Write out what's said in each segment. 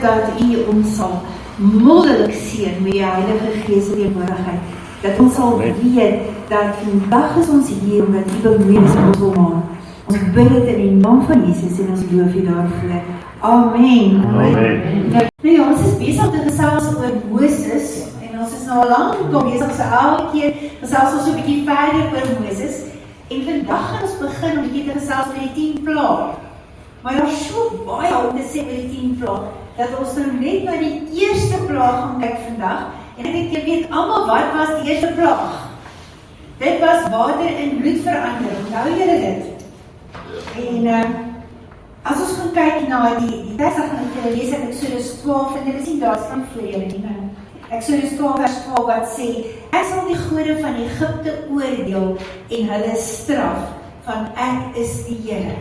dat U ons sal moddelik seën met die Heilige Gees se teenwoordigheid. Dat ons sal weet dat vandag is ons hier omdat U bemoeienis met ons wil maak. Ons bid dit in die naam van Jesus en ons loof U daarvoor. Amen. Amen. Nou ja, ons is besig te gesels oor Moses en ons is nou al lank besig, so elke keer gesels ons so 'n bietjie verder oor Moses. En vandag gaan ons begin om 'n bietjie te gesels oor die 10 plaae. Maar daar is so baie om te sê oor die 10 plaae, dat ons nou net na die eerste plaag gaan kyk vandag. En ek weet, jy weet almal wat was die eerste plaag? Dit was water in bloed verander. Onthou julle dit? En as ons gaan kyk na die teks, dan gaan ek lees uit Exodus 12, en dit is nie daar staan voor julle nie, maar Exodus 12 vers 12 wat sê, ek sal die gode van Egipte oordeel en hulle straf, van ek is die Here.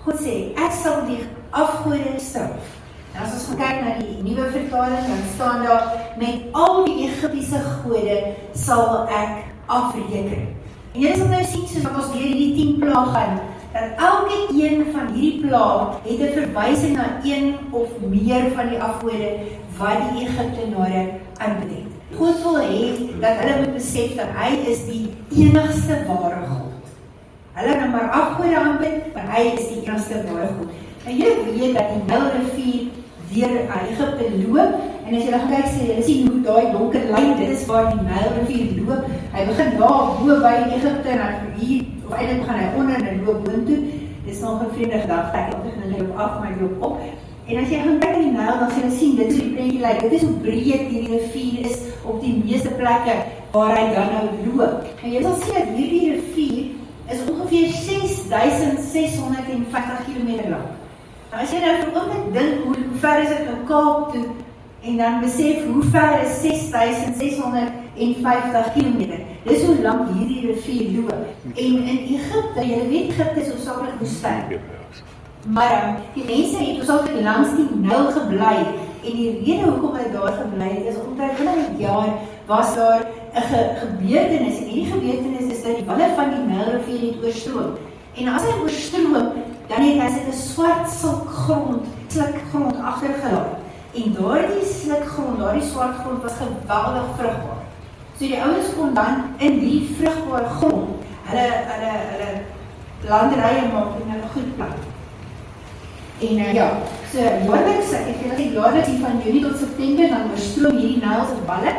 God sê, ek sal die afgode straf. En as ons gaan kyk na die nuwe vertaling, dan staan daar, met al die Egiptiese gode sal ek afreken. En jy sal nou sien, soos wat ons deur hierdie 10 plaag gaan, dat elke een van hierdie plaag het 'n verwysing na een of meer van die afgode wat die Egiptenare aanbid het. God wil hê dat hulle moet besef dat hy is die enigste ware God. Hulle kan maar afgode aanbid, maar hy is die enigste ware God. En jy weet dat die Nylrivier deur Egipte loop, en as jy gaan kyk, sê jy sien hoe daai donker lyn, dit is waar die Nylrivier loop. Hy begin daar bo by Egipte en dan hier, of eintlik gaan hy onder en hy loop boontoe. Dit is nog 'n vreemde gedagte, ek altyd loop af, maar loop op. En as jy gaan kyk in die Nyl, dan sê jy sien, dit is die prentjie lyk, dit is hoe breed die rivier is op die meeste plekke waar hy dan nou loop. En jy sal sien dat hierdie rivier is ongeveer 6.650 km lang. Nou as jy nou vir oomblik dink, hoe ver is dit nou Kaap toe, en dan besef hoe ver is 6.650 km. Dis hoe lank hierdie rivier loop. En in Egipte, jy weet Egipte is hoofsaaklik woestyn. Maar die mense het ons altyd langs die Nyl gebly, en die rede hoekom hulle daar gebly het, is omdat binne 'n jaar was daar 'n gebeurtenis, en hierdie gebeurtenis is dat die walle van die Nylrivier het oorstroom. En as hy oorstroom, dan het hy 'n swart slukgrond agtergelaat. En daardie slukgrond, daardie swart grond was geweldig vrugbaar. So die ouens kon dan in die vrugbare grond, hulle landerye maak en hulle goed plant. En ja, so jaarliks, jaarliks van Junie tot September, dan oorstroom hierdie Nyl se walle,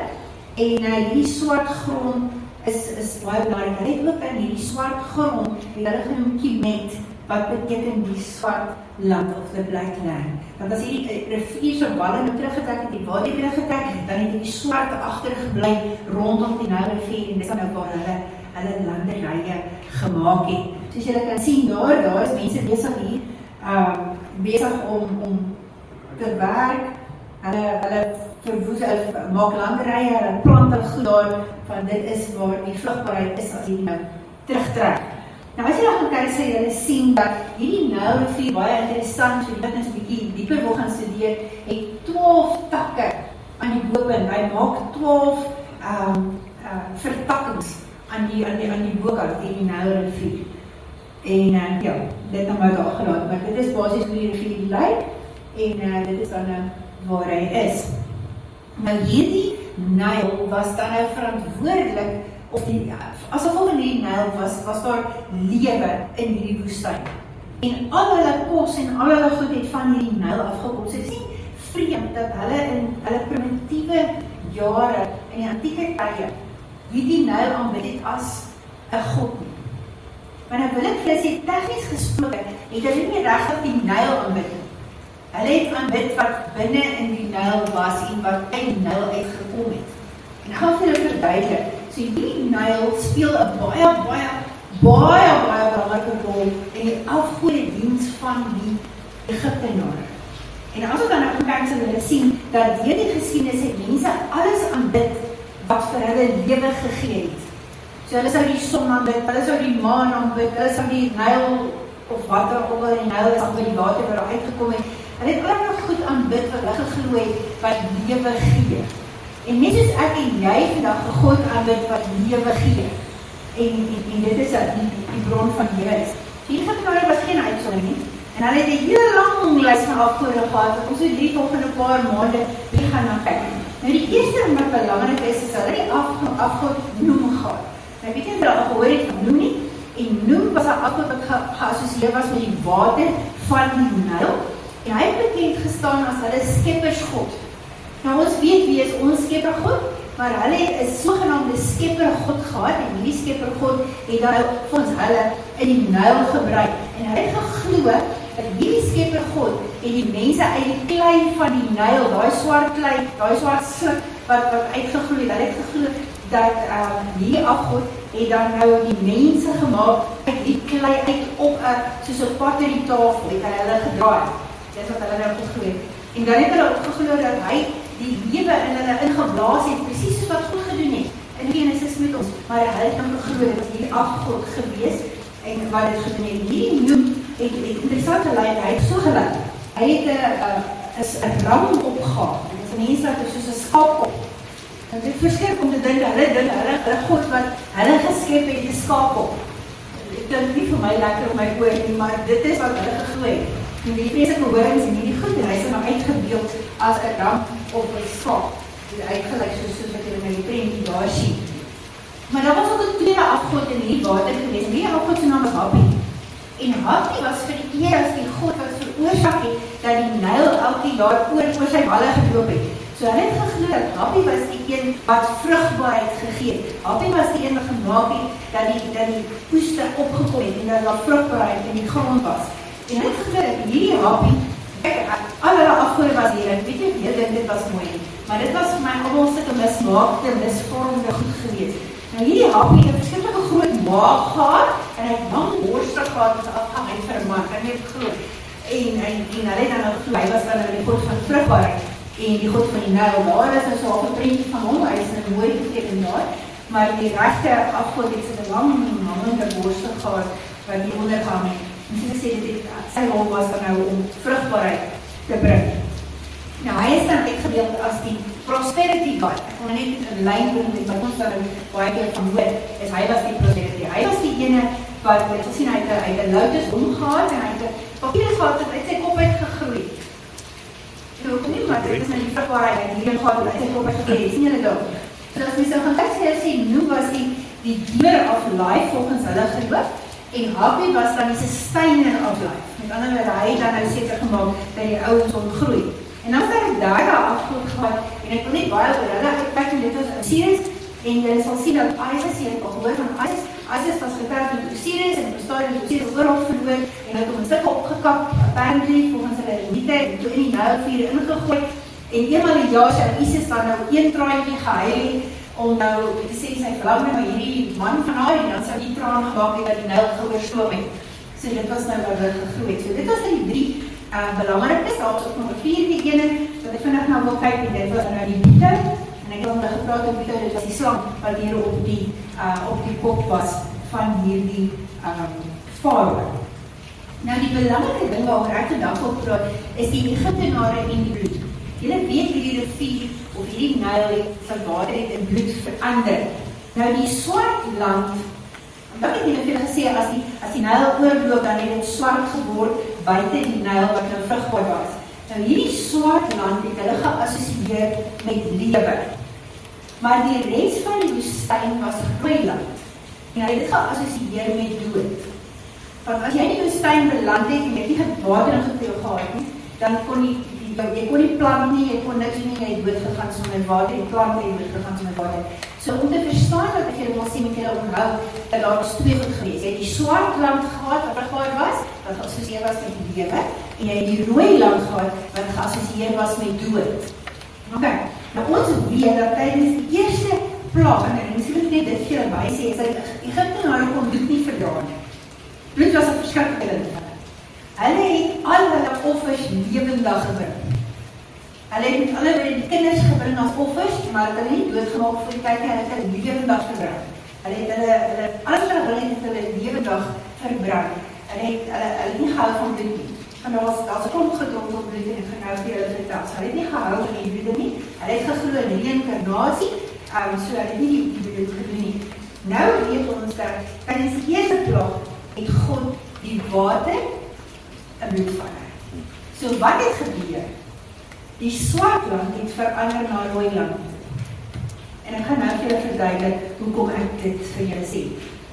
en hierdie swart grond is baie belangrik. Hulle het ook in hierdie swart grond, die hulle genoem Kemet, wat beteken die swart land of the black land. Want as hierdie rivier se walle nou teruggetrek het, die water teruggetrek het, dan het die swart agtergebly rondom die Nylrivier, en dis dan nou waar hulle landerye gemaak het. Soos julle kan sien daar is mense besig hier, besig om te werk, hulle verwoes, hulle maak landerye, hulle plant hulle goed daar, van dit is waar die vrugbaarheid is as jy nou terugtrek. Nou as jy dan gaan kyk, sê julle sien dat hierdie Nylrivier baie interessant, so jy wat ons 'n bietjie dieper wil gaan studeer, het 12 takke aan die bopunt. Hy maak 12 vertakkings aan die bokant in die Nylrivier. En ja, dit nou maar daar gelaat, maar dit is basies hoe die rivier lyk, en dit is dan waar hy is. Nou hierdie Nyl was dan nou verantwoordelik, as gevolg van hierdie Nyl was daar lewe in hierdie woestyn. En al hulle kos en al hulle goed het van hierdie Nyl afgekom. So dit is nie vreemd dat hulle in hulle primitiewe jare in die antieke tye hierdie Nyl aanbid het as 'n god nie. Maar nou wil ek vir julle sê, tegnies gesproke, het hulle nie regtig die Nyl aanbid nie. Hulle het aanbid wat binne in die Nyl was en wat uit die Nyl uitgekom het. En ek gaan vir julle verduidelik. So die Nyl speel 'n baie belangrike rol in die afgodediens van die Egiptenare. En as ons dan nou kyk, sal julle sien dat deur die geskiedenis het mense alles aanbid wat vir hulle lewe gegee het. So hulle sou die son aanbid, hulle sou die maan aanbid, hulle sou die Nyl of wat ook al in die Nyl is, aanbid die water wat daar uitgekom het. Hulle het allerlei goed aanbid wat hulle geglo het wat lewe gee. En net soos ek en jy vandag 'n God aanbid wat lewe gee. En dit is die bron van lewe is. Hier Egiptenare was geen uitsondering nie. En hulle het 'n hele lang lys van afgode gehad, wat ons die volgende paar maande weer gaan na kyk. Nou die eerste ding wat belangrik is hulle die afgod Noem gehad. Nou weet jy of jy al gehoor het van Noem nie? En Noem was 'n afgod wat geassosieer was met die water van die Nyl. En hy het bekend gestaan as hulle skeppersgod. Nou ons weet wie is ons skeppergod, maar hulle het 'n sogenaamde skeppergod gehad, en hierdie skeppergod het dan vir ons hulle in die Nyl gebruik. En hy het geglo dat hierdie skeppergod het die mense uit die klei van die Nyl, daai swart klei, daai swart slip wat uitgegloei het. Hulle het geglo dat hierdie afgod het dan nou die mense gemaak uit die klei uit op 'n soos 'n pottery tafel het hulle gedraai. Dis wat hulle nou geglo het. En dan het hulle ook geglo dat hy die lewe in hulle ingeblaas het, presies soos wat God gedoen het in Genesis met ons. Maar hy het dan geglo dat hierdie afgod gewees en wat dit gedoen het. Hierdie Noem het interessante lyn, hy het so gelyk. Hy het 'n ram opgehaal. Dit is mense wat soos 'n skaap op. En dit verskrik om te dink, hulle God wat hulle geskep het, die skaap op. Dit klink nie vir my lekker op my oor nie, maar dit is wat hulle geglo het. En die vreeslike horings en hierdie goed, en hy is maar uitgebeeld as 'n ram of 'n skaap. Dit uitgelyk soos wat julle met die prentjie daar sien. Maar daar was ook 'n tweede afgod in hierdie water gewees. En die afgod se naam was Hapi. En Hapi was vereer as die god wat veroorsaak het dat die Nyl elke jaar oor sy walle geloop het. So hulle het geglo dat Hapi was die een wat vrugbaarheid gegee het. Hapi was die een wat gemaak het dat die oeste opgekom het en dat daar vrugbaarheid in die grond was. En hulle het geglo dat hierdie Hapi, al hulle afgode was hier, en weet jy, heel dit was mooi nie. Maar dit was vir my allemaal sulke mismaakte, misvormde goed gewees. Nou hierdie Hapi het 'n verskillike groot maag gehad, en hy het lang borste gehad, wat afgehang vir 'n man, en hy het geglo. En hulle het dan nou geglo, hy was dan die god van vrugbaarheid, en die god van die Nyl. Daar is nou so 'n prentjie van hom, hy is nou mooi geteken daar, maar die regte afgod het so 'n lang hangende borste gehad, wat die ondergang het. En soos sê dit, sy rol was dan nou om vrugbaarheid te bring. Nou, hy is dan uitgebeeld as die prosperity god. Ek wil net 'n lyn doen met wat ons dan baie keer van hoor, is hy was die prosperity. Hy was die ene wat, het gesien, hy het 'n lotus omgehad, en hy het 'n papier gehad, wat uit sy kop uitgegroei. Ek hoop nie, maar dit is nou die vrugbaarheid, en hierdie gehad, wat uit sy kop uitgegroei, sien julle daar? So as mens nou gaan kyk, sê, Noem was die giver of life, volgens hulle geloof, en Hapi was dan die sustainer of life. Met ander woorde, hy het dan nou seker gemaak dat die ouens ontgroei. En dan het ek daar afgod gehad, en ek wil net baie oor hulle uitkyk, en dit was Osiris, en jy sal sien dat Isis, jy het al gehoor van Isis was geperk met Osiris, en bestaan met Osiris oorlog verloor, en het om 'n stuk opgekap, apparently, volgens hulle Elite, en toe in die Nylrivier ingegooi, en eenmaal die jaar sy Isis dan nou een traantjie gehuil het, om nou te sê sy verlang met hierdie man van haar, en dan sou die traan gemaak het dat die Nyl geoorstoom het. So dit was nou wat hulle geglo het. So dit was die 3 belangrikes, daar was ook nog 'n 4de ene, wat ek vinnig nou wil kyk, en dit was nou die Bito, en ek het al gepraat oor Bito, dit was die slang wat hier op die kop was van hierdie farao. Nou die belangrike ding waaroor ek vandag wil praat, is die Egiptenare en die bloed. Julle weet hierdie rivier of hierdie Nyl het sy water het in bloed verander. Nou die swart land, wat het julle vir gesê, as die Nyl oorloop, dan het dit swart geword buite die Nyl wat nou vrugbaar was. Nou hierdie swart land het hulle geassosieer met lewe. Maar die res van die woestyn was rooi land. En hy het dit geassosieer met dood. Want as jy in die woestyn beland het en jy het nie water in gepeel gehad nie, dan kon jy kon nie plant nie, jy kon niks nie, jy het doodgegaan sonder water, die plant het doodgegaan sonder water. So om te verstaan dat ek julle wil sê met julle onthou, dat daar was 2 goed gewees. Jy het die swart land gehad wat vrugbaar was, wat geassosieer was met lewe, en jy het die rooi land gehad wat geassosieer was met dood. Okay, nou ons weet dat tydens die eerste plaag, en miskien moet net dit vir julle bysê, is dat Egiptenare kon bloed nie verdra nie. Bloed was 'n verskriklike ding. Hulle het al hulle offers lewendig gebring. Hulle het met alle die kinders gebring as offers, maar hulle nie doodgemaak vir die tyd, hulle het hulle lewendig verbrand. Hulle het alles wat hulle het hulle lewendig verbrand. Hulle het nie gehou van bloed nie. En daar was 'n klomp gedronk op bloed, en ek gaan nou vir julle vertel. Hulle het nie gehou van die bloed nie. Hulle het geglo in reïnkarnasie, so hulle het nie die bloed gedoen nie. Nou weet ons dat tydens die eerste plaag het God die water 'n bloedvanger. So wat het gebeur? Die swart land het verander na rooi land. En ek gaan nou vir julle verduidelik hoekom ek dit vir julle sê.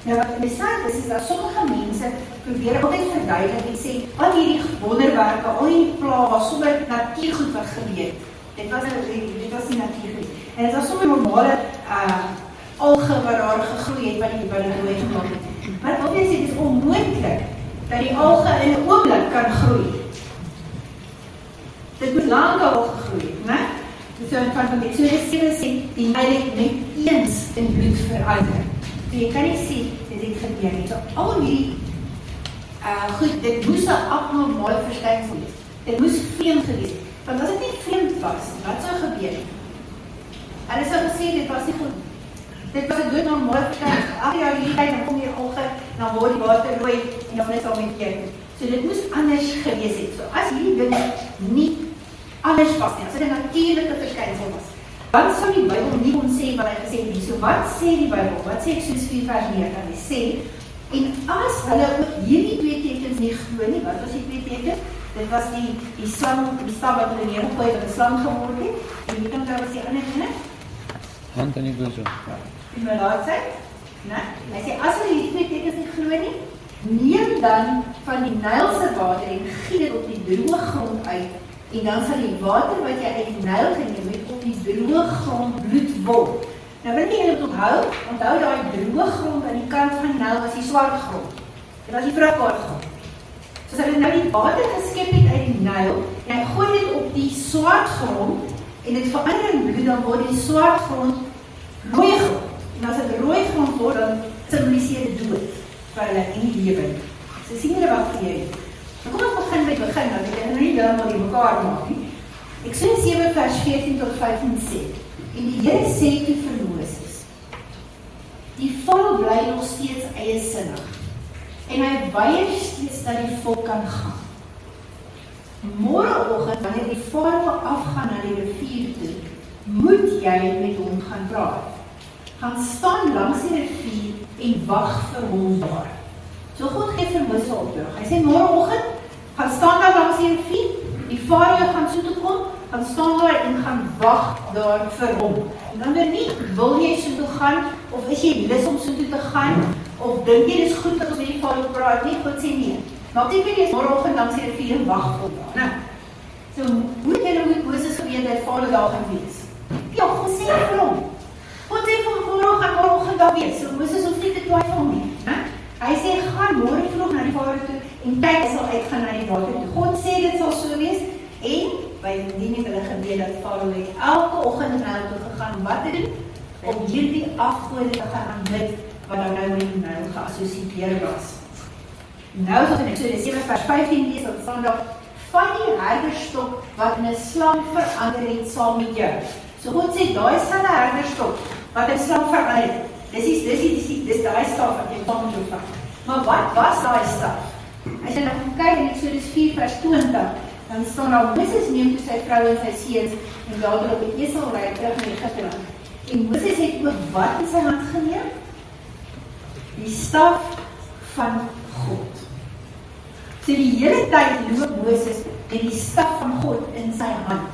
Nou wat interessant is dat sommige mense probeer altyd verduidelik en sê, al hierdie wonderwerke, al hierdie plaas was sommer natuurgoed wat gebeur. Dit was nie natuurgoed. En dit was sommer normale alge wat daar gegroei het wat die rooi gemaak het. Maar obviously dit is onmoontlik dat die alge in 'n oomblik kan groei. Dit moet lank al gegroei het, né? So in van die Exodus sê die Nyl het net eens in bloed verander. So jy kan nie sê dit het gebeur nie. So al hierdie goed, dit moes 'n abnormale verskynsel wees. Dit moes vreemd gewees het. Want as dit nie vreemd was, wat sou gebeur? Hulle sou gesê dit was nie goed. Dit was 'n doodnormale verskynsel. Ag ja, hierdie tyd dan kom hier alge, dan word die water rooi en dan net al met keer. So dit moes anders gewees het. So as hierdie ding nie anders was nie, as dit 'n natuurlike verskynsel was, dan sou die Bybel nie kon sê wat hy gesê het nie. So wat sê die Bybel? Wat sê Eksodus 4:9? Hy sê, en as hulle ook hierdie twee tekens nie glo nie, wat was die twee tekens? Dit was die slang, die staf wat hulle neergegooi wat 'n slang geword het. En wie kan daar was die ander ene? Hand in die boesem. Die melaatsheid, né? Hy sê as hulle hierdie twee tekens nie glo nie, neem dan van die Nyl se water en giet dit op die droë grond uit. En dan sal die water wat jy uit die Nyl geneem het op die droë grond bloed word. Nou wil ek julle onthou daai droë grond aan die kant van die Nyl was die swart grond. Dit was die vrugbare grond. So as hulle nou die water geskep het uit die Nyl en hy gooi dit op die swart grond en dit verander in bloed, dan word die swart grond rooi grond. En as dit rooi grond word, dan simboliseer dit dood vir hulle en die lewe. So sien julle wat vir jy. Kom ons begin by die begin, want ek kan nou nie helemaal die mekaar maak nie. Eksodus 7:14-15 sê, en die Here sê toe vir Moses, die Farao bly nog steeds eiesinnig, en hy weier steeds dat die volk kan gaan. Môreoggend, wanneer die Farao afgaan na die rivier toe, moet jy met hom gaan praat. Gaan staan langs die rivier en wag vir hom daar. So God gee vir Moses 'n opdrag. Hy sê môreoggend gaan staan daar langs die rivier, die Farao gaan so toe kom, gaan staan daar en gaan wag daar vir hom. En dan weer nie, wil jy so toe gaan, of is jy lus om so toe te gaan, of dink jy dis goed dat ons met die Farao praat nie? God sê nee. Maar teken jy is môreoggend langs die rivier en wag vir hom daar. Nou, so moet jy nou met Moses geweet dat Farao daar gaan wees. Ja, God sê vir hom. God sê vir hom, Farao gaan môreoggend daar wees. So Moses hoef nie te twyfel nie, né? Hy sê, gaan môre vroeg na die Farao toe en kyk, hy sal uitgaan na die water toe. God sê, dit sal so wees en by die het hulle gebeur dat Farao het elke oggend na Nyl toe gegaan, wat te doen? Om hierdie afgode te gaan aanbid, wat dan nou met die Nyl geassosieer was. Nou, soos in Eksodus 7:15 lees, dan staan daar, van die herderstok wat in 'n slang verander het saam met jou. So God sê, daai selfe herderstok wat 'n slang verander het, dis daai staf wat jy saam met jou vat. Maar wat was daai staf? As jy nou kyk in Eksodus 4:20, dan staan daar, Moses neem toe sy vrou en sy seuns en later op die esel ry terug na Egipte land. En Moses het ook wat in sy hand geneem? Die staf van God. So die hele tyd loop Moses met die staf van God in sy hand.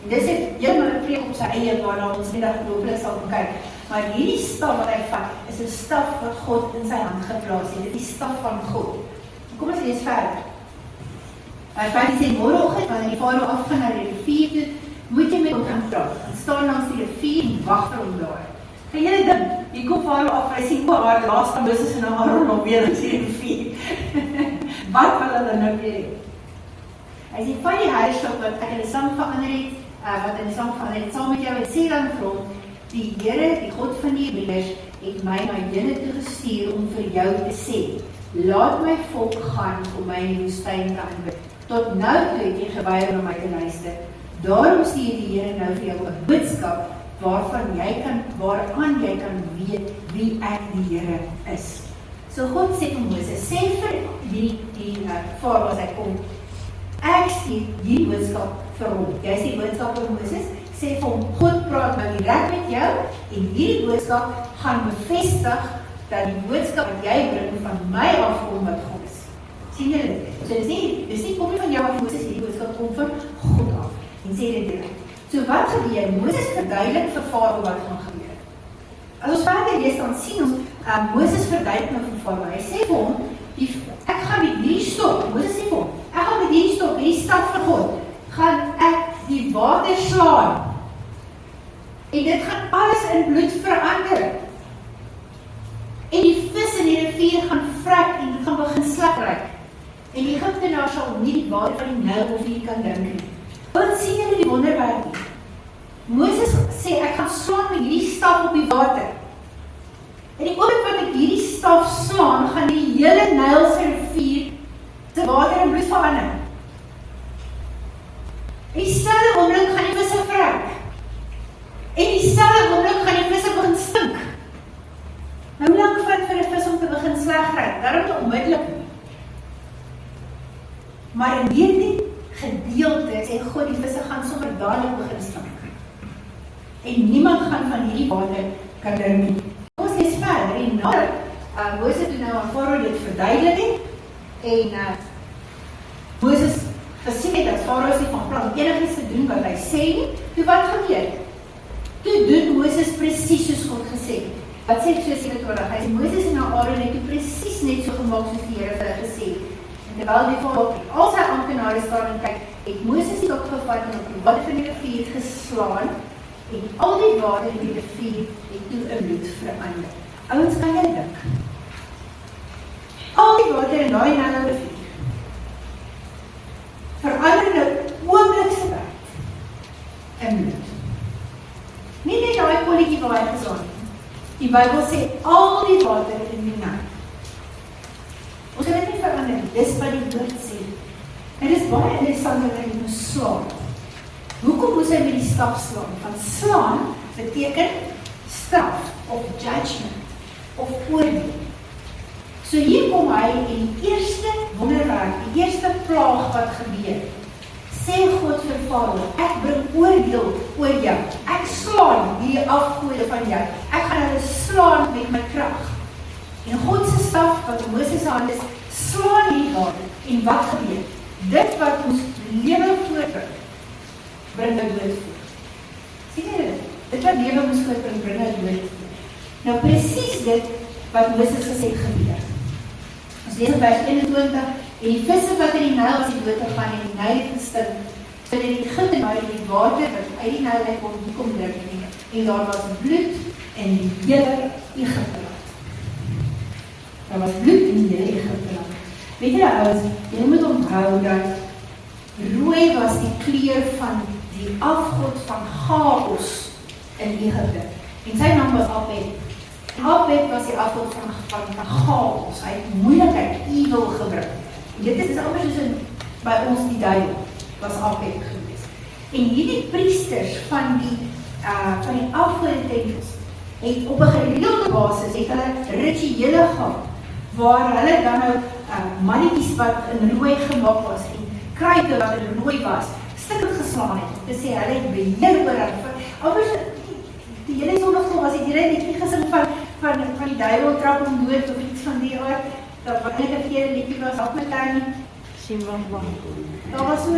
En dis het heeltemal 'n preek op sy eie waarna ons middag looplik sal kyk. Maar hierdie staf wat hy vat, is 'n staf wat God in sy hand geplaas het. Dit is die staf van God. Kom ons lees verder. Hy sê, môreoggend, wanneer die Farao afgaan na die rivier toe, moet jy met hom gaan praat. En staan langs die rivier en wag vir hom daar. En julle dink, hier kom Farao af, hy sien hoe haar laaste Moses en Aaron nog weer in die rivier. Wat wil hulle nou weer hê? Hy sê, van die herderstok wat ek in die slang verander het, saam met jou, en sê dan vir hom, die Here, die God van die Hebreërs, het my na julle toe gestuur om vir jou te sê, laat my volk gaan om my in die woestyn te aanbid. Tot nou toe het jy geweier om my te luister. Daarom stuur die Here nou vir jou 'n boodskap waaraan jy kan weet wie ek die Here is. So God sê vir Moses, sê vir die Farao as hy kom, ek stuur die boodskap vir hom. Jy sê boodskap vir Moses, sê vir hom, God praat nou direk met jou en hierdie boodskap gaan bevestig dat die boodskap wat jy bring van my afkom wat God is. Sien julle dit? So dis nie kom en sê dit direk. So wat gebeur? Moses verduidelik vir Farao wat gaan gebeur. As ons verder lees, dan sien ons, Moses verduidelik vir Farao. Hy sê vir hom, ek gaan met hierdie stok, Moses sê vir hom, ek gaan met hierdie stok, hierdie staf van God, gaan ek die water slaan. En dit gaan alles in bloed verander. En die vis in die rivier gaan vrek en dit gaan begin slakryk. En die Egiptenaar sal nie die water van die Nyl of nie kan drink nie. Wat sien julle die wonderwerk nie? Moses sê, ek gaan slaan met hierdie staf op die water. En die oomblik wat ek hierdie staf slaan, gaan die hele Nylse rivier se water in bloed verander. En dieselfde oomblik gaan die visse vrek. En dieselfde oomblik gaan die visse begin stink. Nou, hoe lang vat vir 'n vis om te begin slagryk? Daarom te onmiddellik nie. Maar in hierdie gedeelte sê God, die visse gaan sommer dadelik begin stink. En niemand gaan van hierdie water kan drink nie. Ons lees verder en nadat Moses toe nou aan Farao dit verduidelik het en Moses gesien het dat Farao nie van plan enigiets te doen wat hy sê nie, toe wat gebeur? Toe doen Moses presies soos God gesê het. Wat sê so 27? Hy sê Moses en Aaron het toe presies net so gemaak soos die Here vir hulle gesê het. En terwyl die volk al sy amptenare staan en kyk, het Moses die stok gevat en op die water van die rivier geslaan en al die water in die rivier het toe in bloed verander. Ouens, kan jy dink? Al die water in daai Nyl rivier verander nou oomblikse tyd in bloed. Nie net daai kolletjie waar hy geslaan het. Die Bybel sê al die water in die Nyl. Ons kan dit nie verander nie, dis wat die woord sê. En dit is baie interessant dat hy moet slaan. Hoekom moes hy met die staf slaan? Want slaan beteken straf of judgment of oordeel. So hier kom hy en die eerste wonderwerk, die eerste plaag wat gebeur, sê God vir Farao, ek bring oordeel oor jou. Ek slaan die afgode van jou. Ek gaan hulle slaan met my krag. En God se staf wat in Moses se hand is, slaan hierdie water. En wat gebeur? Dit wat ons lewe voortbring, bring nou dood voort. Sien jy dit? Dit wat lewe moes voortbring, bring nou dood voort. Nou presies dit wat Moses gesê gebeur. Ons lees in vers 21, en die visse wat in die Nyl was die dood gegaan en die Nyl het gestink, so dat die Egiptenaar die water wat uit die Nyl uitkom, nie kom drink nie. En daar was bloed in die hele Egipteland. Daar was bloed in die hele Egipteland. Weet julle ouens, jy moet onthou dat rooi was die kleur van die afgod van chaos in Egipte. En sy naam was Apep. Apep was die afgod van chaos. Hy het moeilikheid, evil gebring. En dit is amper soos by ons die duiwel was Apep gewees. En hierdie priesters van die afgode tempels het op 'n gereelde basis het hulle rituele gehad waar hulle dan nou mannetjies wat in rooi gemaak was en kruike wat in rooi was, stukkend geslaan het. Dit sê hulle het beheer oor hulle. Anders die hele sondervol was die hele liedjie gesing van die duiwel trap hom dood of iets van die aard. Dat wat net 'n verkeerde liedjie was af met hy Simbamba. Daar was so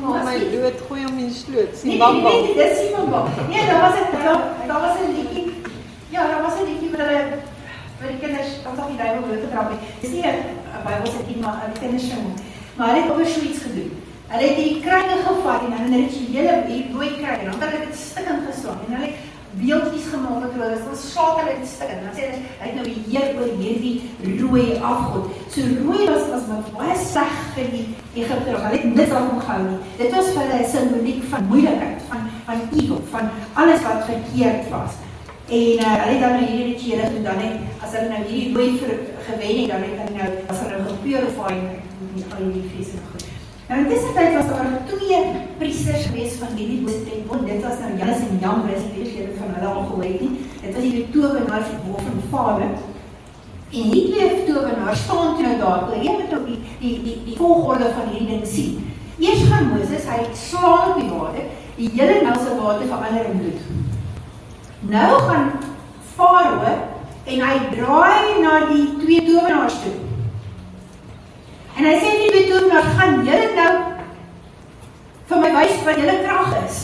maar my dood gooi hom in die sloot. Simbamba. Nee, dit is Simbamba. Nee, daar was 'n liedjie. Ja, daar was 'n liedjie met hulle vir die kinders, dan sal die duiwel doodgetrap het. Dis nie 'n Bybel sê nie, maar die kinders sing. Maar hulle het ook so iets gedoen. Hulle het die kruike gevat en dan 'n rituele rooi kruik en dan het hulle dit stikkend geslaan en hulle beeldjies gemaak met hulle, dan slaat hulle dit stikkend. Dan sê hulle, hy het nou beheer oor hierdie rooi afgod. So rooi was baie sleg vir die Egiptenaars. Hulle het niks daarvan gehou nie. Dit was vir hulle 'n simboliek van moeilikheid, van evil, van alles wat verkeerd was. En hulle het dan nou hierdie rituele doen, dan het, as hulle nou hierdie rooi gewen het, dan het hulle nou, as hulle gepurify met al die feeste goed. Nou in dese tyd was daar 2 priesters gewees van hierdie bose tempel. Dit was nou Jannes en Jambres, ek weet nie van hulle al gehoor het nie. Dit was die towenaars van Vader. En die 2 towenaars staan toe nou daar. Jy moet ook die volgorde van hierdie ding sien. Eers gaan Moses, hy slaan op die water, die hele Nylse water verander in bloed. Nou gaan Farao en hy draai na die 2 towenaars toe. En hy sê die 2 towenaars, gaan julle nou vir my wys wat julle krag is.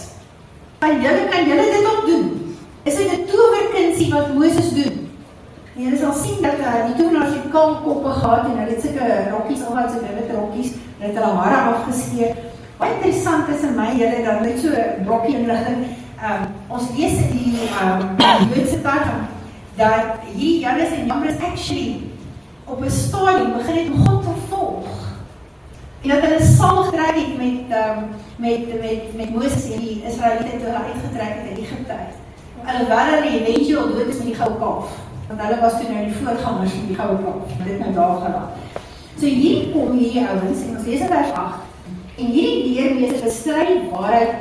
Kan julle dit ook doen? Is dit 'n towerkunsie wat Moses doen? En julle sal sien dat die towenaars het kaal koppe gehad en hulle het sulke rokkies al wat so wit rokkies, hulle het hulle hare afgeskeer. Wat interessant is in my julle dan net so 'n brokkie inligting. Ons lees in die Joodse Targum dat hier Jannes en Jambres actually op 'n stadium begin het om God te volg. En dat hulle saam getrek het met Moses en die Israeliete toe hulle uitgetrek het uit Egipte uit. Alhoewel hulle eventueel dood is met die goue kalf, want hulle was toe nou die voorgangers van die goue kalf, maar dit nou daar gelaat. So hier kom hierdie ouens, en ons lees in vers 8, en hierdie leermeesters bestry die waarheid,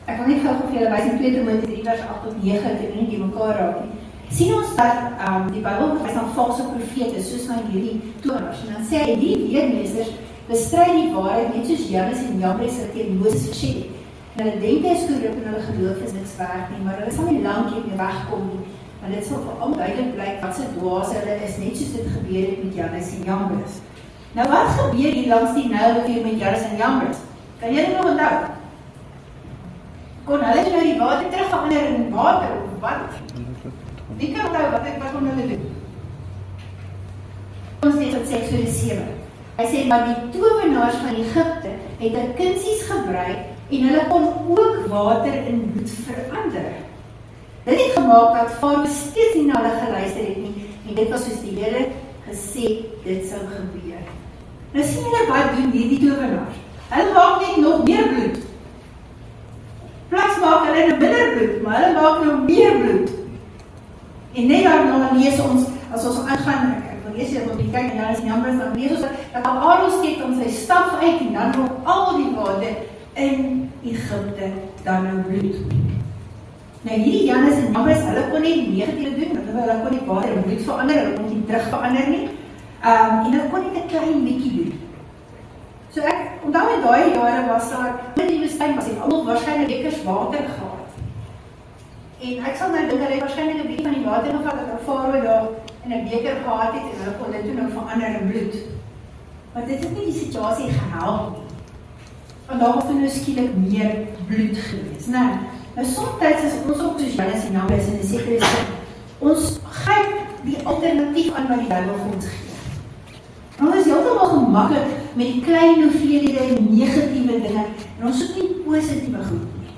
ek wil net gou vir julle wys in 2 Timoteus 3 vers 8 tot 9, dit nie die mekaar raak nie. Sien ons dat die Bybel verwys na valse profete, soos na hierdie towenaars, en dan sê hy, die leermeesters bestry die waarheid, net soos Jannes en Jambres teen Moses versê het. En hulle denke is korrup en hulle geloof is niks werd nie, maar hulle sal nie lank hiermee wegkom nie, want dit sal vir al duidelik blyk wat se dwaas hulle is, net soos dit gebeur het met Jannes en Jambres. Nou wat gebeur hier langs die Nylrivier met Jannes en Jambres? Kan julle nog onthou? Kon hulle nou die water terug verander in water of wat? Wie kan onthou wat kon hulle doen? Ons lees op Eksodus 7. Hy sê, maar die towenaars van Egipte het 'n kunsies gebruik en hulle kon ook water in bloed verander. Dit het gemaak dat Farao steeds nie na hulle geluister het nie, en dit was soos die Here gesê dit sou gebeur. Nou sien julle wat doen hierdie towenaars? Hulle maak net nog meer bloed. Plaas maak hulle nou minder bloed, maar hulle maak nou meer bloed. En net daarna lees ons, as ons aangaan, ek wil lees hier op die kyk en dan is die Jambres, dan lees ons dat Aaron steek om sy staf uit en dan nog al die water in Egipte dan nou bloed. Nou hierdie Jannes en Jambres, hulle kon nie negatief doen, want hulle kon nie water in bloed verander, hulle kon nie terug verander nie, en hulle kon net 'n klein bietjie doen. So ek onthou in daai jare was daar, in die woestyn was het almal waarskynlik bekers water gehad. En ek sal nou dink, hulle het waarskynlik 'n bietjie van die water gevat dat Farao daar in 'n beker gehad het en hulle kon dit toe nou verander in bloed. Maar dit het nie die situasie gehelp nie. Want daar was toe nou skielik meer bloed gewees. Nou soms is ons ook soos Jannes en Jambres in 'n sekere sin. Ons gryp die alternatief aan wat die Bybel vir ons gee. Ons is heeltemal gemaklik met die klein hoeveelhede en negatiewe dinge en ons soek nie positiewe goed nie.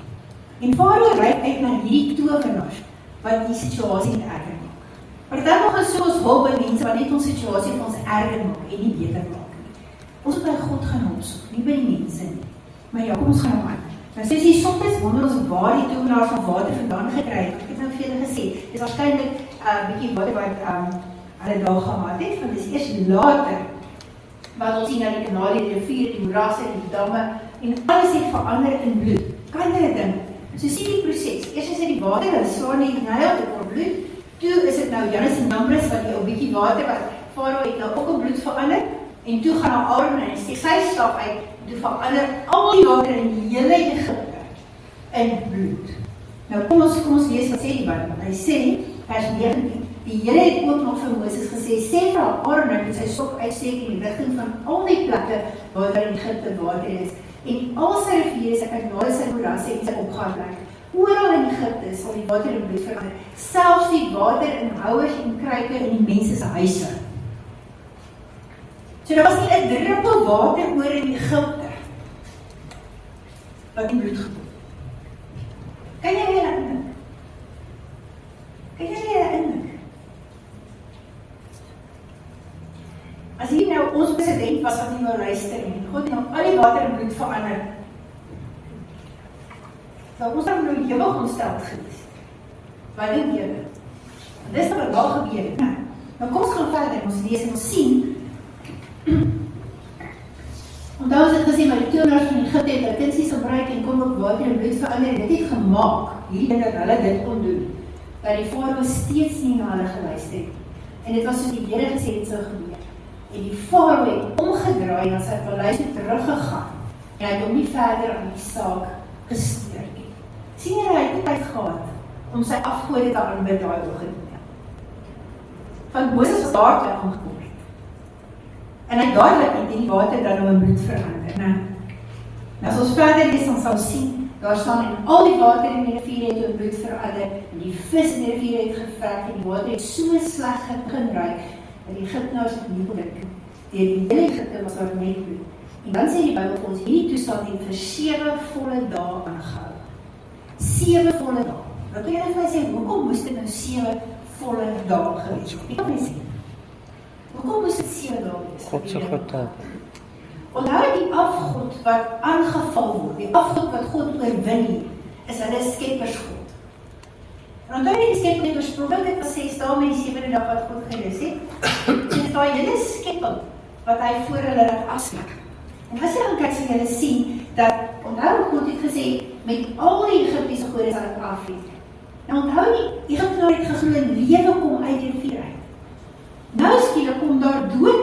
En Farao reik uit na hierdie towenaars wat die situasie nie erger maak. Partymal is so ons hulp by mense wat net ons situasie vir ons erger maak en nie beter maak nie. Ons moet by God gaan opsoek, nie by die mense nie. Maar ja, kom ons gaan nou aan. Nou sê jy, soms wonder ons waar die towenaars van water vandaan gekry het. Ek het nou vir julle gesê, dit is waarskynlik 'n bietjie water wat hulle daar gehad het, want dit is eers later wat ons sien na die kanale, die riviere, die moerasse, die damme en alles het verander in bloed. Kan jy dit dink? So sien die proses. Eers is dit die water, hulle slaan die Nyl, dit word bloed. Toe is dit nou Jannes en Jambres wat die ou bietjie water wat Farao het nou ook in bloed verander en toe gaan Aaron en steek sy staf uit en toe verander al die water in die hele Egipte in bloed. Nou kom ons lees wat sê die Bybel. Hy sê vers 19. Die Here het ook nog vir Moses gesê, sê vir Aaron dat hy sy stok uitsteek in die rigting van al die plekke waar daar in Egipte water is en al sy riviere, sy kanale, sy moerasse en sy opgaanplek. Oral in Egipte sal die water in bloed verander, selfs die water in houers en kruike in die mense se huise. So daar was nie 'n druppel water oor in Egipte wat in bloed gekoel. Kan jy weer indink? As hier nou ons president was wat nie wou luister en God het nou al die water in bloed verander, sou ons dan nou ewig ontsteld gewees. Wat dink julle? Dis wat daar gebeur het. Nou kom ons gaan verder, ons lees en ons sien. Onthou ons het gesê, maar die towenaars van Egipte het hulle kunsies gebruik en kon ook water in bloed verander en dit het gemaak, hierdie ding dat hulle dit kon doen, dat die Farao steeds nie na hulle geluister het. En dit was soos die Here gesê het sou gebeur. En die Farao het omgedraai en sy paleis het teruggegaan en hy het hom nie verder aan die saak gesteur nie. Sien jy, hy het nie tyd gehad om sy afgode te aanbid daai oggend nie. Van Moses was daar toe aangekom het. En hy dadelik het die water dan nou in bloed verander. Nou, as ons verder lees, dan sal sien, daar staan en al die water in die rivier het in bloed verander, en die vis in die rivier het gevrek, en die water het so sleg begin ruik, dat die Egiptenaars het nie kon drink. Deur die hele Egipte was daar net bloed. En dan sê die Bybel vir ons, hierdie toestand het vir 7 volle dae aangehou. 7 volle dae. Dan kan jy net vir my sê, hoekom moes dit nou 7 volle dae gewees het? Ek kan nie sê. Hoekom moes dit 7 dae wees? God se getal. Onthou die afgod wat aangeval word, die afgod wat God oorwin nie, is hulle skeppersgod. En onthou die skepping het oorspronklik was 6 dae met die 7de dag wat God gerus het. So is daai hele skepping wat hy voor hulle laat afsluit. En as jy dan kyk, sal jy sien dat, onthou God het gesê, met al die Egiptiese gode sal ek afweer. En onthou die Egiptenaar het geglo en lewe kom uit die rivier uit. Nou skielik kom daar dood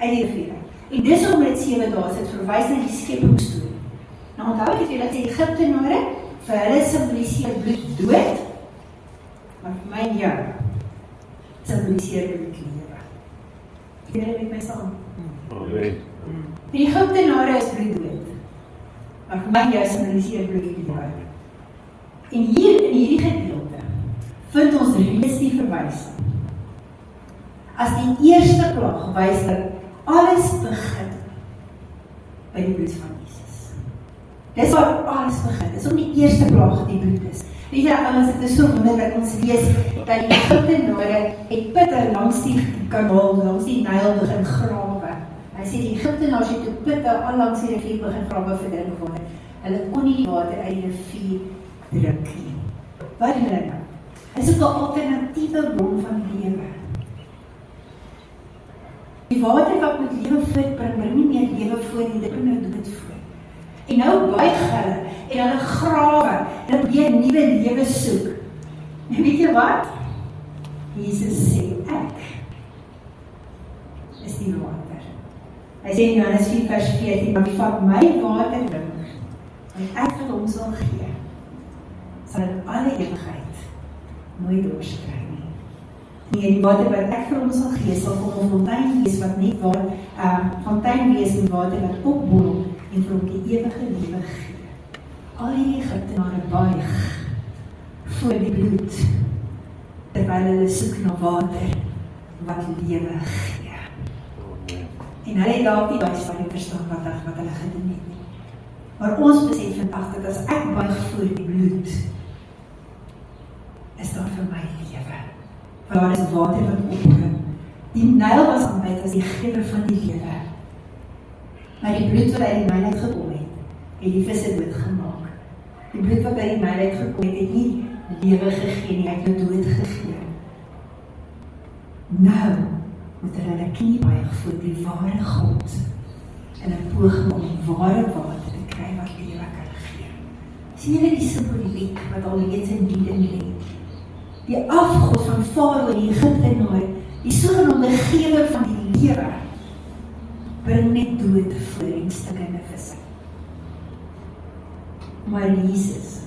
uit die rivier uit. En dis om dit 7 dae het verwys na die skepingsstorie. Nou onthou ek het julle sê Egiptenare, vir hulle symboliseer bloed dood, maar vir my en jou symboliseer bloed lewe. Julle met my saam. Die Egiptenare is bloed dood, maar vir my en jou symboliseer bloed lewe. En hier in hierdie gedeelte vind ons reeds die verwysing. As die eerste plaag wys dat alles begin by die bloed van Jesus. Dis waar alles begin. Dis om die eerste plaag die bloed is. Weet jy, ouens, dit is so wonderlik ons lees dat die Egiptenare het pitte langs die kanaal, langs die Nyl begin grawe. Hy sê die Egiptenaars het toe pitte al langs die rivier begin grawe vir drink water. Hulle kon nie die water uit die rivier drink nie. Wat doen hulle nou? Hy soek 'n alternatiewe bron van lewe. Die water wat met lewe voortbring, bring nie meer lewe voor nie, dit bring nou dood voor. En nou buig hulle, en hulle grawe, en hulle weer nuwe lewe soek. En weet jy wat? Jesus sê, ek is die water. Hy sê in Johannes 4 vers 14, maar wie van my water drink, en ek vir hom sal gee, sal in alle ewigheid nooit dors kry nie. Nee, die water wat ek vir hom sal gee, sal vir hom 'n fontein wees wat net fontein wees met water wat opborrel en vir hom die ewige lewe gee. Al die Egiptenare buig voor die bloed, terwyl hulle soek na water wat lewe gee. En hulle het dalk nie baie van die verstaan wat hulle gedoen het nie. Maar ons besef vandag dat as ek buig voor die bloed, is daar vir my lewe. Want daar is water wat opbring. Die Nyl was aanbid as die gewer van die lewe. Maar die bloed wat uit die Nyl uitgekom het die visse doodgemaak. Die bloed wat uit die Nyl uitgekom het nie lewe gegee nie, het dood gegee. Nou moet hulle knie buig voor die ware God en 'n poging om die ware water te kry wat lewe kan gee. Sien julle die simboliek wat al reeds in dieding lê? Die afgod van Farao en die Egiptenaar, die sogenaamde gewer van die lewe, bring net dood voor die stikkende visse. Maar Jesus,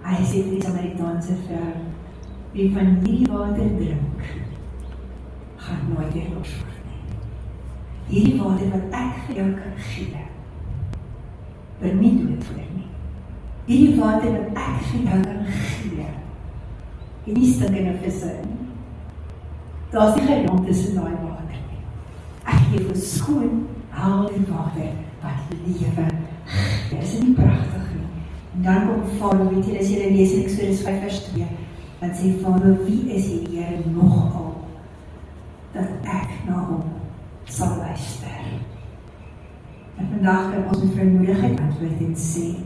hy sê vir die Samaritaanse vrou, wie van hierdie water drink, gaan nooit weer los word nie. Hierdie water wat ek vir jou kan gee, bring nie dood voor nie. Hierdie water wat ek vir jou kan gee, en die stikkende visse in. Daar is nie geen land tussen daai water nie. Ek gee vir skoon, helder water wat lewe gee. Is dit nie pragtig nie? En dan kom Farao, weet jy, as jy lees in Eksodus 5 vers 2, dan sê Farao, wie is die Here nogal, dat ek na hom sal luister? En vandag kan ons met vrymoedigheid antwoord en sê,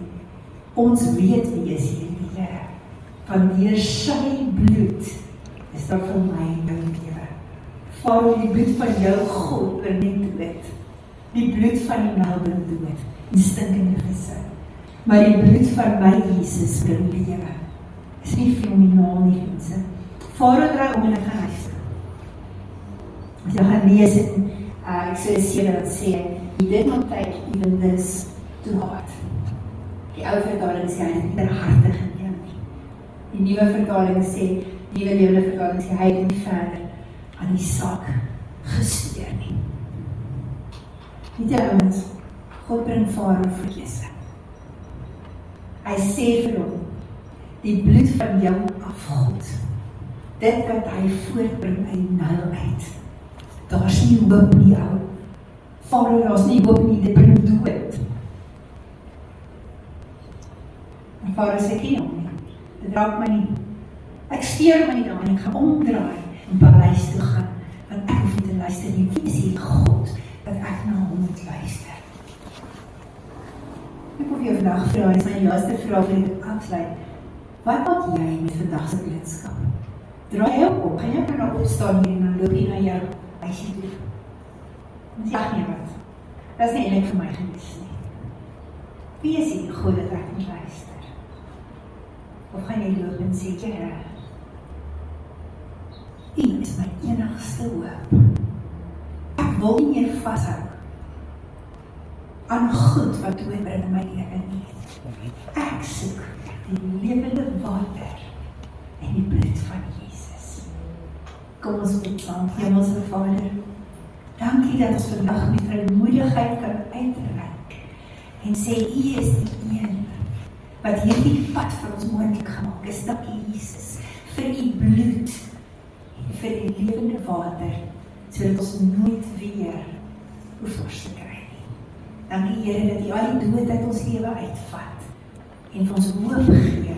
ons weet wie is hierdie Here. Van deur sy bloed is daar vir my en jou lewe. Farao, die bloed van jou God bring net dood. Die bloed van die Nyl bring dood, die stinkende visse. Maar die bloed van my Jesus bring lewe. Is nie fenomenaal nie, mense. Farao draai om en ek gaan huis toe. As jy gaan lees in Eksodus 7 wat sê, he did not take even this to heart. Die ou vertaling sê, hy het nie hartig geneem nie. Die nuwe vertaling sê, nuwe lewende vertaling sê, hy het nie verder aan die saak gesteer nie. Weet jy ouens, God bring Farao voor Josef. Hy sê vir hom, die bloed van jou afgod, dit wat hy voortbring uit die Nyl uit, daar's nie hoop nie, ou. Farao, daar's nie hoop nie, dit bring dood. En Farao sê, ken hom nie, dit raak my nie. Ek steur my nie daarin, ek gaan omdraai en paleis toe gaan, want ek hoef nie te luister nie. Wie is die God, dat ek na hom moet luister? Ek hoef jou vandag vraag, dit is my laaste vraag vir dit afsluit. Wat maak jy met vandag se blidskap? Draai jou op, gaan jy nou opstaan hier en dan loop jy na jou huisie toe? Dan sê nie wat. Dat is nie eintlik vir my gemis nie. Wie is die God dat ek moet luister? Of gaan jy loop en sê, Here, U is my enigste hoop. Ek wil nie meer vashou aan goed wat doorbring in my lewe nie. Ek soek die lewende water en die bloed van Jesus. Kom ons bid saam. Hemelse Vader, dankie dat ons vandag met vrymoedigheid kan uitreik en sê, U is die een wat hierdie pad vir ons moontlik gemaak is. Dankie Jesus vir U bloed en vir die lewende water, sodat ons nooit weer hoef dors te kry nie. Dankie Here dat U al die dood uit ons lewe uitvat en vir ons hoop gee